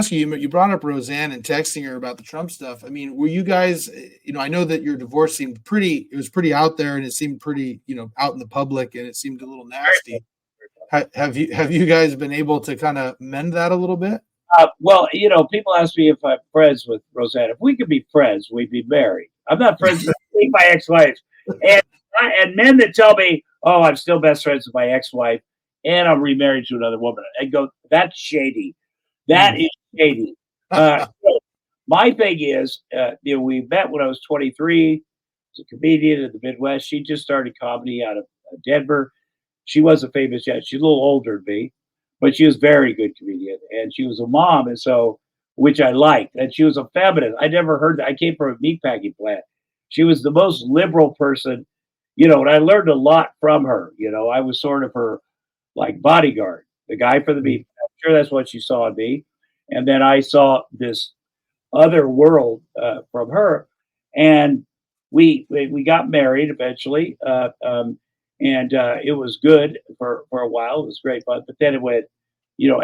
ask you, you brought up Roseanne and texting her about the Trump stuff. I mean, were you guys, I know that your divorce seemed it was pretty out there and it seemed pretty, out in the public and it seemed a little nasty. Have you guys been able to kind of mend that a little bit? Well, people ask me if I'm friends with Roseanne. If we could be friends, we'd be married. I'm not friends with my ex-wife. And men that tell me, oh, I'm still best friends with my ex-wife and I'm remarried to another woman, I go, that's shady. That is shady. My thing is, we met when I was 23. As a comedian in the Midwest. She just started comedy out of Denver. She wasn't famous yet. She's a little older than me, but she was a very good comedian. And she was a mom, and so, which I liked. And she was a feminist. I never heard that. I came from a meatpacking plant. She was the most liberal person, and I learned a lot from her. I was sort of her like bodyguard, the guy for the meat. I'm sure that's what she saw in me. And then I saw this other world from her, and we got married eventually, and it was good for a while. It was great fun, but then it went,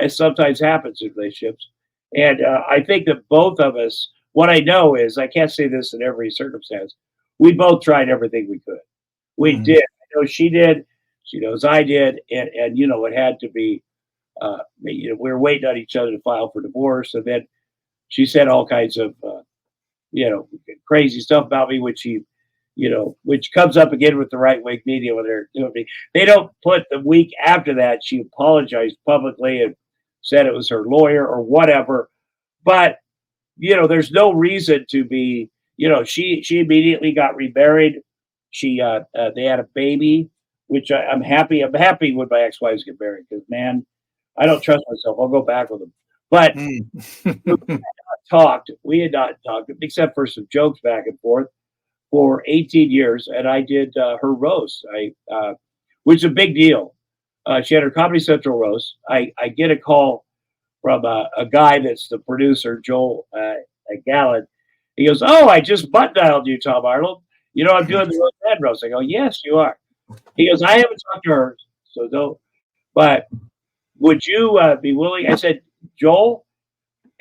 as sometimes happens in relationships. And I think that both of us, what I know is, I can't say this in every circumstance, we both tried everything we could. We did. I know she did. She knows I did, and it had to be. We were waiting on each other to file for divorce, and then she said all kinds of, crazy stuff about me, which which comes up again with the right wing media when they're doing me. They don't put the week after that she apologized publicly and said it was her lawyer or whatever. But there's no reason to be. She immediately got remarried. She they had a baby, which I'm happy. I'm happy when my ex-wives get married because, man, I don't trust myself. I'll go back with them. But we had not talked except for some jokes back and forth for 18 years. And I did her roast, which is a big deal. She had her Comedy Central roast. I get a call from a guy that's the producer, Joel Gallant. He goes, oh, I just butt dialed you, Tom Arnold. I'm doing the Roseanne roast. I go, yes, you are. He goes, I haven't talked to her, so don't. But would you be willing? I said, Joel,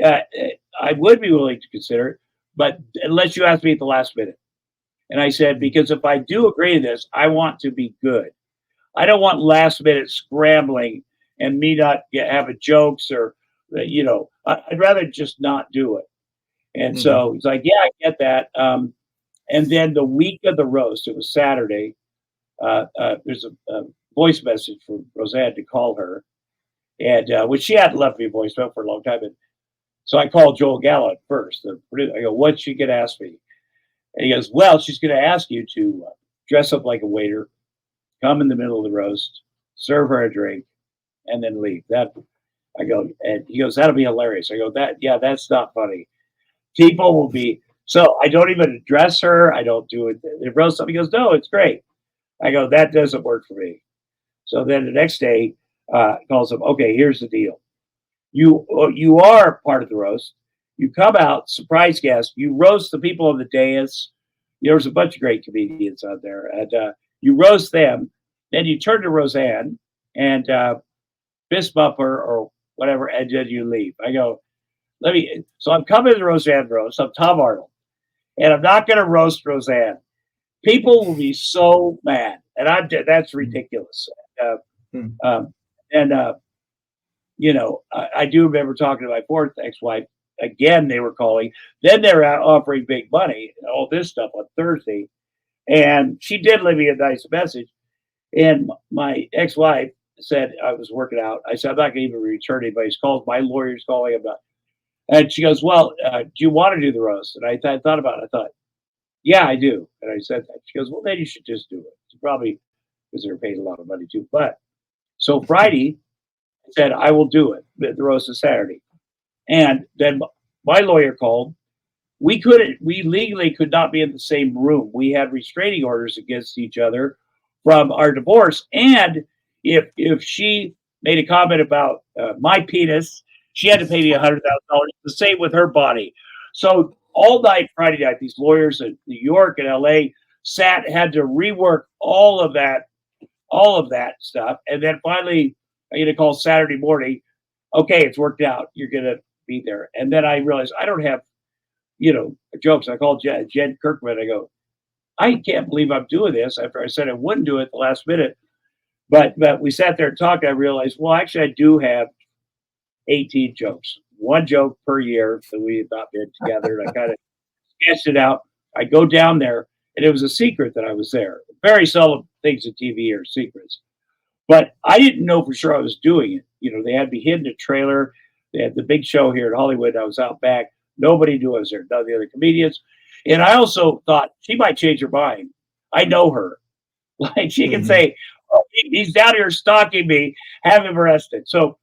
I would be willing to consider it, but unless you ask me at the last minute. And I said, because if I do agree to this, I want to be good. I don't want last minute scrambling and me not having jokes or, I'd rather just not do it. And so he's like, yeah, I get that. And then the week of the roast, it was Saturday. There's a voice message from Roseanne to call her. And which she hadn't left me a voicemail for a long time. And so I called Joel Gallant first. The producer. I go, what's she going to ask me? And he goes, well, she's going to ask you to dress up like a waiter, come in the middle of the roast, serve her a drink, and then leave. I go, and he goes, that'll be hilarious. I go, that's not funny. People will be, so I don't even address her. I don't do it. The roast up. He goes, no, it's great. I go, that doesn't work for me. So then the next day, calls him, okay, here's the deal. You are part of the roast. You come out, surprise guest. You roast the people on the dais. There's a bunch of great comedians out there. And you roast them. Then you turn to Roseanne and fist bump her or whatever, and then you leave. I go, so I'm coming to the Roseanne roast. I'm Tom Arnold. And I'm not going to roast Roseanne. People will be so mad. And that's ridiculous. I do remember talking to my fourth ex-wife. Again, they were calling. Then they were offering big money, all this stuff on Thursday. And she did leave me a nice message. And my ex-wife said, I was working out. I said, I'm not going to even return anybody's calls. My lawyer's calling. I'm not. And she goes, well, do you want to do the roast? And I thought about it. I thought, yeah, I do. And I said that. She goes, well, then you should just do it. She probably, because they're paid a lot of money too. But so Friday, I said, I will do it. The roast is Saturday. And then my lawyer called. We legally could not be in the same room. We had restraining orders against each other from our divorce. And if she made a comment about my penis, she had to pay me $100,000. The same with her body. So all night Friday night, these lawyers in New York and LA had to rework all of that stuff. And then finally, I get a call Saturday morning. Okay, it's worked out. You're going to be there. And then I realized I don't have, jokes. I called Jen Kirkman. I go, I can't believe I'm doing this after I said I wouldn't do it the last minute. But we sat there and talked. I realized, well, actually, I do have 18 jokes, one joke per year that we have not been together. And I kind of sketched it out. I go down there, and it was a secret that I was there. Very seldom things in TV are secrets. But I didn't know for sure I was doing it. They had me hidden in a trailer. They had the big show here in Hollywood. I was out back. Nobody knew I was there, none of the other comedians. And I also thought she might change her mind. I know her. Like she can say, oh, he's down here stalking me, have him arrested. So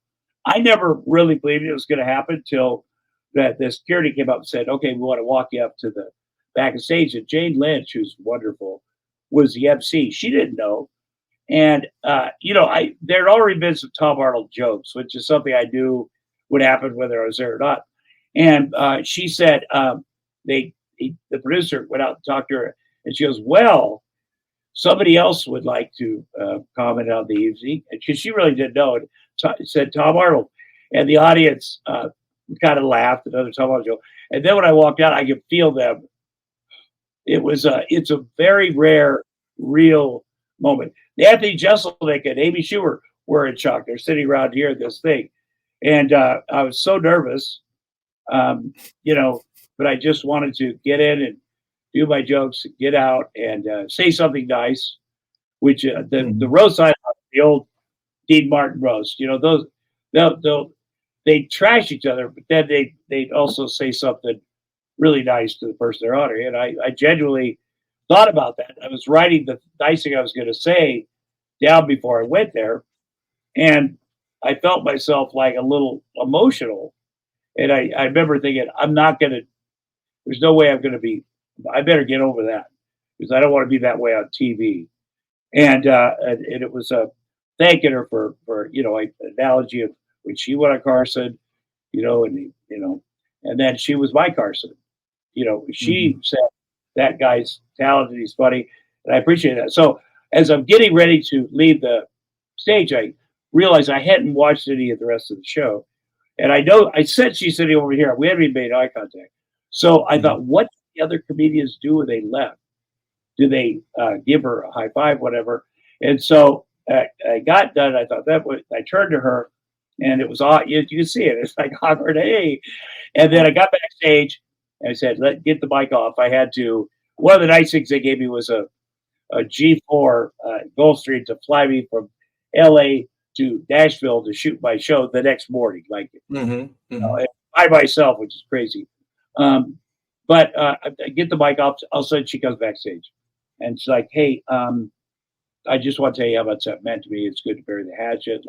I never really believed it was going to happen until the security came up and said, okay, we want to walk you up to the back of stage. And Jane Lynch, who's wonderful, was the MC. She didn't know. And, there'd already been some Tom Arnold jokes, which is something I knew would happen whether I was there or not. And she said, the producer went out and talked to her, and she goes, well, somebody else would like to comment on the evening, because she really didn't know. And said Tom Arnold, and the audience kind of laughed. Another Tom Arnold joke. And then when I walked out, I could feel them. It's a very rare, real moment. Anthony Jeselnik and Amy Schumer were in shock. They're sitting around here at this thing, and I was so nervous, but I just wanted to get in and do my jokes, get out, and say something nice. Which the roast side, the old Dean Martin roast, those they trash each other, but then they also say something really nice to the person they're honoring. And I genuinely thought about that. I was writing the nice thing I was going to say down before I went there, and I felt myself like a little emotional. And I remember thinking, there's no way I'm going to be, I better get over that, because I don't want to be that way on TV. And it was thanking her for an analogy of when she went on Carson, and then she was my Carson. She said, that guy's talented, he's funny, and I appreciate that. So as I'm getting ready to leave the stage, I realized I hadn't watched any of the rest of the show. And I said she's sitting over here. We hadn't even made eye contact. So I thought, what did the other comedians do when they left? Do they give her a high five, whatever? And so I got done. I thought I turned to her, and it was odd. You can see it. It's like awkward, hey. And then I got backstage, and I said, get the mic off. I had to. One of the nice things they gave me was a G4 Gulfstream to fly me from LA to Nashville to shoot my show the next morning, like by myself, which is crazy. But I get the mic off. All of a sudden, she comes backstage, and she's like, "Hey, I just want to tell you how much that meant to me. It's good to bury the hatchet."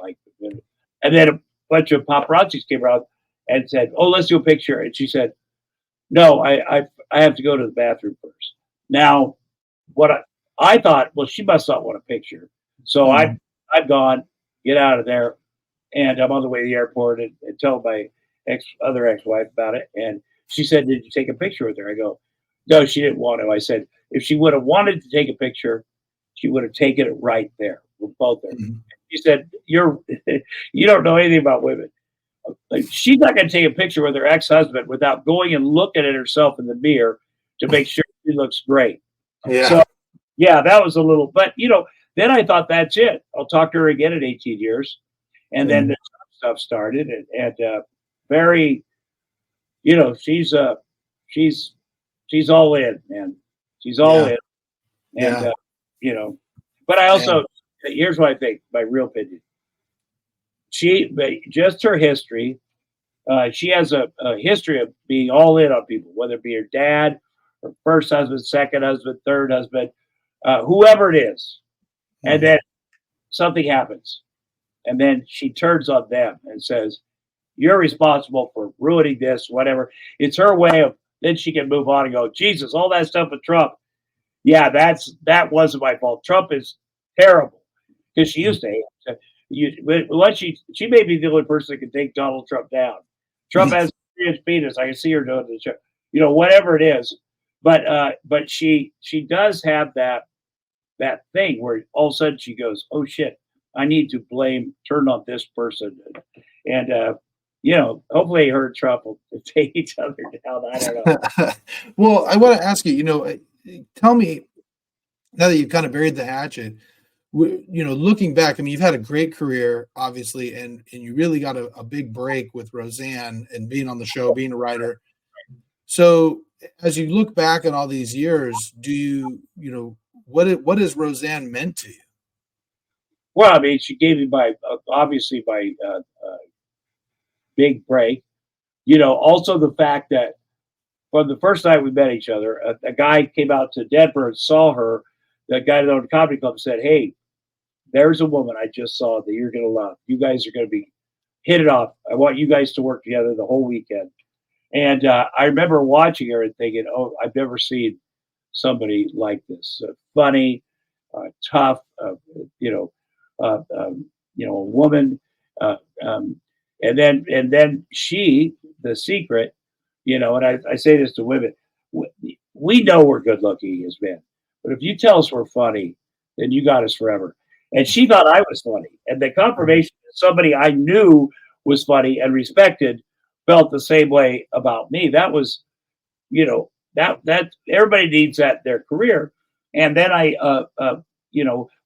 And then a bunch of paparazzis came around and said, "Oh, let's do a picture." And she said, "No, I have to go to the bathroom first." Now, what I thought, well, she must not want a picture, so I've gone, get out of there, and I'm on the way to the airport and tell my other ex-wife about it. And she said, "Did you take a picture with her?" I go, "No, she didn't want to." I said, "If she would have wanted to take a picture, she would have taken it right there. We're both there." She said, you don't know anything about women. Like, she's not going to take a picture with her ex-husband without going and looking at herself in the mirror to make sure she looks great. Yeah. So, yeah, that was a little, but then I thought, that's it. I'll talk to her again in 18 years. And then the stuff started, and very, she's all in, man. She's all in. And, but I also, here's what I think, my real opinion. Just her history, she has a history of being all in on people, whether it be her dad, her first husband, second husband, third husband, whoever it is. And then something happens. And then she turns on them and says, "You're responsible for ruining this," whatever. It's her way of, then she can move on and go, "Jesus, all that stuff with Trump. Yeah, that wasn't my fault. Trump is terrible." Because she used to hate him. She may be the only person that can take Donald Trump down. Trump has a 3-inch penis. I can see her doing the show. Whatever it is. But she does have that thing where all of a sudden she goes, "Oh shit, I need to turn on this person." And hopefully her and Trump will take each other down. I don't know. Well, I want to ask you, tell me, now that you've kind of buried the hatchet, looking back, I mean, you've had a great career, obviously, and you really got a big break with Roseanne and being on the show, being a writer. So as you look back on all these years, what has Roseanne meant to you? Well, I mean, she gave me obviously my big break. Also the fact that from the first night we met each other, a guy came out to Denver and saw her. The guy that owned the comedy club said, "Hey, there's a woman I just saw that you're going to love. You guys are going to be hit it off. I want you guys to work together the whole weekend." And I remember watching her and thinking, "Oh, I've never seen somebody like this. Funny, tough, a woman." Uh, um, and then she, the secret, and I say this to women, we know we're good looking as men, but if you tell us we're funny, then you got us forever. And she thought I was funny, and the confirmation that somebody I knew was funny and respected felt the same way about me. That was, that everybody needs that in their career. And then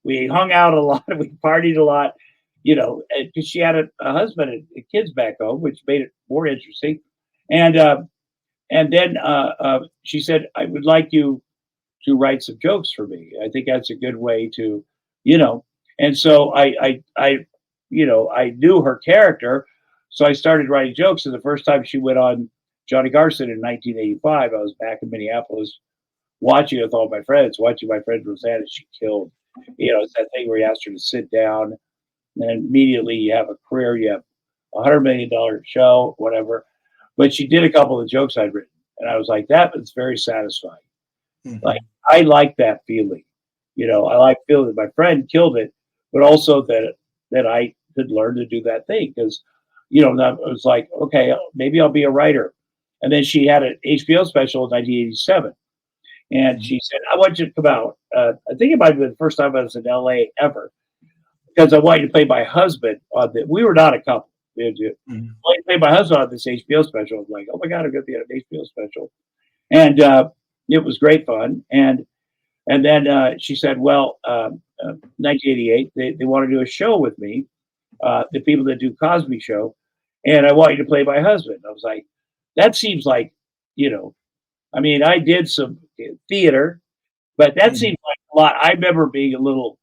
we hung out a lot, we partied a lot, because she had a husband and kids back home, which made it more interesting. And then she said, "I would like you to write some jokes for me. I think that's a good way to, you know." And so I knew her character, so I started writing jokes. And the first time she went on Johnny Carson in 1985, I was back in Minneapolis watching with all my friends, watching my friend Roseanne, and she killed. It's that thing where you asked her to sit down, and then immediately you have a career, you have $100 million show, whatever. But she did a couple of jokes I'd written, and I was like, that was very satisfying. Mhm. Like, I like that feeling. I like feeling that my friend killed it, but also that I could learn to do that thing because, that was like, okay, maybe I'll be a writer. And then she had an HBO special in 1987, and she said, "I want you to come out." I think it might have been the first time I was in LA ever because I wanted to play my husband on the. We were not a couple. I wanted to play my husband on this HBO special. I was like, "Oh my god, I'm going to be on an HBO special," and it was great fun. And then she said, "Well, 1988, they want to do a show with me, the people that do Cosby Show, and I want you to play my husband." I was like, "That seems like, I mean, I did some theater, but that seemed like a lot." I remember being a little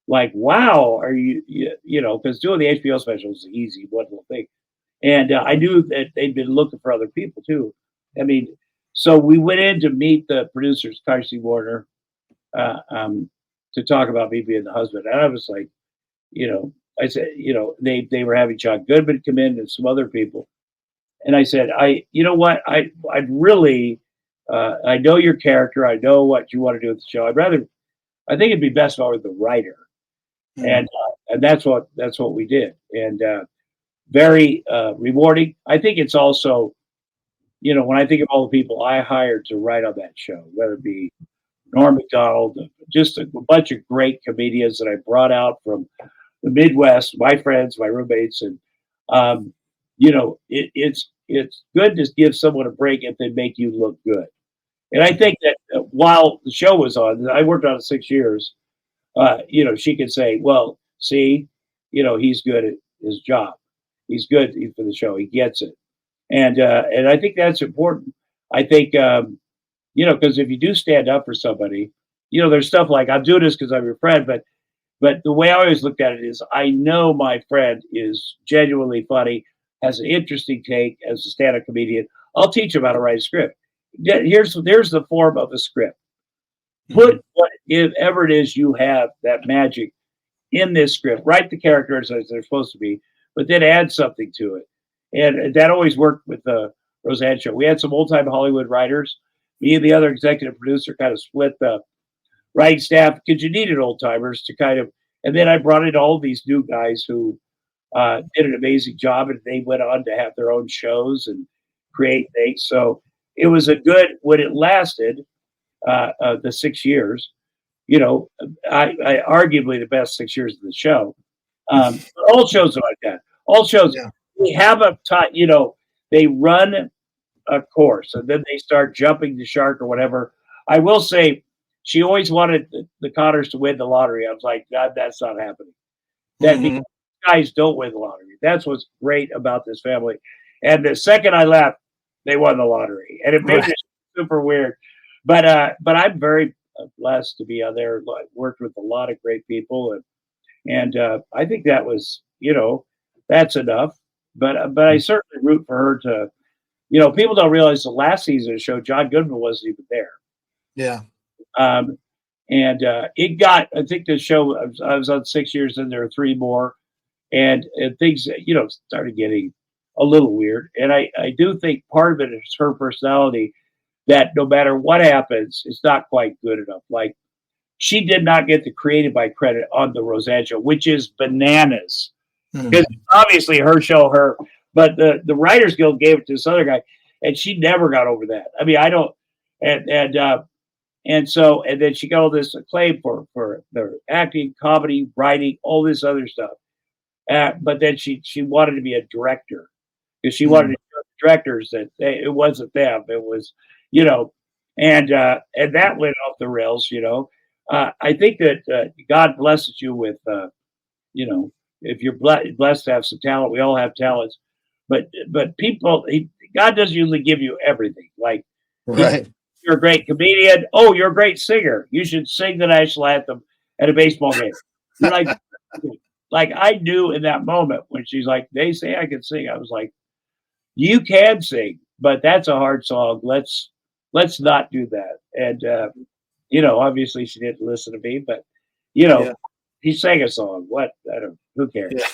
like, "Wow, are because doing the HBO special is easy, one little thing." And I knew that they'd been looking for other people too. I mean, so we went in to meet the producers, Carsey Warner, uh, um, to talk about me being the husband. And I was like, I said, they were having John Goodman come in and some other people. And I said, you know what, I'd really, I know your character. I know what you want to do with the show. I think it'd be best if I was the writer. And that's what we did. And very rewarding. I think it's also, when I think of all the people I hired to write on that show, whether it be Norm Macdonald, just a bunch of great comedians that I brought out from the Midwest, my friends, my roommates, and it's good to give someone a break if they make you look good. And I think that while the show was on, I worked on it 6 years. She could say, "Well, see, he's good at his job. He's good for the show. He gets it." And I think that's important. I think because if you do stand up for somebody, there's stuff like I'm doing this because I'm your friend, but the way I always looked at it is I know my friend is genuinely funny, has an interesting take as a stand-up comedian. I'll teach him how to write a script. Here's the form of a script. Put whatever it is you have, that magic, in this script. Write the characters as they're supposed to be, but then add something to it. And that always worked with the Roseanne show. We had some old-time Hollywood writers. Me and the other executive producer kind of split the writing staff because you needed old-timers to kind of. And then I brought in all these new guys who did an amazing job, and they went on to have their own shows and create things. So it was a good, when it lasted, the 6 years, I arguably the best 6 years of the show. All shows are like that. All shows, they have a time, they run a course and then they start jumping the shark or whatever. I will say she always wanted the Connors to win the lottery. I was like, God, that's not happening. That Mhm. guys don't win the lottery. That's what's great about this family. And the second I left, they won the lottery, and it made Right. me super weird. But I'm very blessed to be out there. I worked with a lot of great people, and I think that was, that's enough. But I certainly root for her to. People don't realize the last season of the show, John Goodman wasn't even there. Yeah. Um, and it got, I think the show, I was on 6 years and there were three more, and things, started getting a little weird. And I do think part of it is her personality that no matter what happens, it's not quite good enough. Like, she did not get the creative by credit on the Roseanne show, which is bananas. Because Mhm. obviously her show, but the Writers Guild gave it to this other guy, and she never got over that. I mean, I don't, and then she got all this acclaim for the acting, comedy, writing, all this other stuff. But then she wanted to be a director because she wanted Mhm. to show the directors that it wasn't them, it was, you know, and that went off the rails. I think that God blesses you with, you know, if you're blessed to have some talent, we all have talents, but God doesn't usually give you everything. Like, he, Right. you're a great comedian. Oh, you're a great singer. You should sing the national anthem at a baseball game. You're like I knew in that moment when she's like, they say I can sing. I was like, you can sing, but that's a hard song. Let's not do that. And obviously she didn't listen to me, but you know, Yeah. he sang a song. What? I don't. Who cares? Yeah.